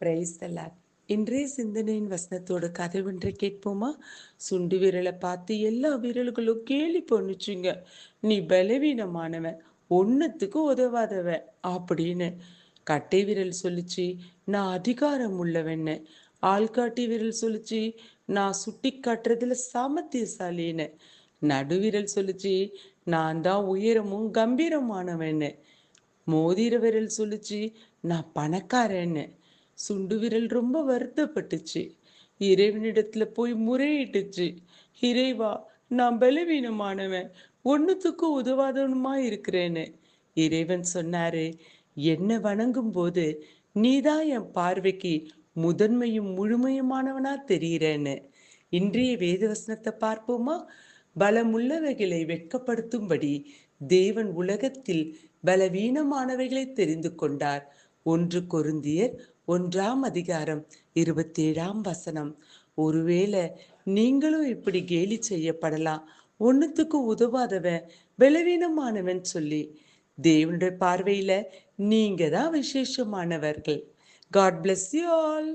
Praise the Lord. இன்றைய சிந்தனையின் வசனத்தோட கதை ஒன்றை கேட்போமா? சுண்டு விரலை பார்த்து எல்லா வீரர்களும் கேலி பண்ணுச்சுங்க. நீ பலவீனமானவன், ஒன்னத்துக்கு உதவாதவன் அப்படின்னு. கட்டை விரல் சொல்லுச்சு, நான் அதிகாரம் உள்ளவன்னு. ஆள்காட்டி விரல் சொல்லுச்சு, நான் சுட்டி காட்டுறதுல சாமர்த்தியசாலின்னு. நடுவிரல் சொல்லுச்சு, நான் தான் உயரமும் கம்பீரமானவன்னு. மோதிர விரல் சொல்லுச்சு, நான் பணக்காரன்னு. சுண்டு விரல் ரொம்ப வருத்தப்பட்டுச்சு. இறைவனிடத்துல போய் முறையிட்டுச்சு, இறைவா, நான் பலவீனமானவன், ஒண்ணுத்துக்கும் உதவாதவனுமா இருக்கிறேன்னு. இறைவன் சொன்னாரு, என்ன வணங்கும் போது நீதான் என் பார்வைக்கு முதன்மையும் முழுமையுமானவனா தெரிகிறேன்னு. இன்றைய வேதவசனத்தை பார்ப்போமா? பலமுள்ளவைகளை வெட்கப்படுத்தும்படி தேவன் உலகத்தில் பலவீனமானவைகளை தெரிந்து கொண்டார். 1 கொரிந்தியர் 1 அதிகாரம் 27 ஒருவேளை நீங்களும் இப்படி கேலி செய்யப்படலாம், ஒன்னுத்துக்கு உதவாதவன், பலவீனமானவன் சொல்லி. தேவனுடைய பார்வையில நீங்க தான் விசேஷமானவர்கள். God bless you all.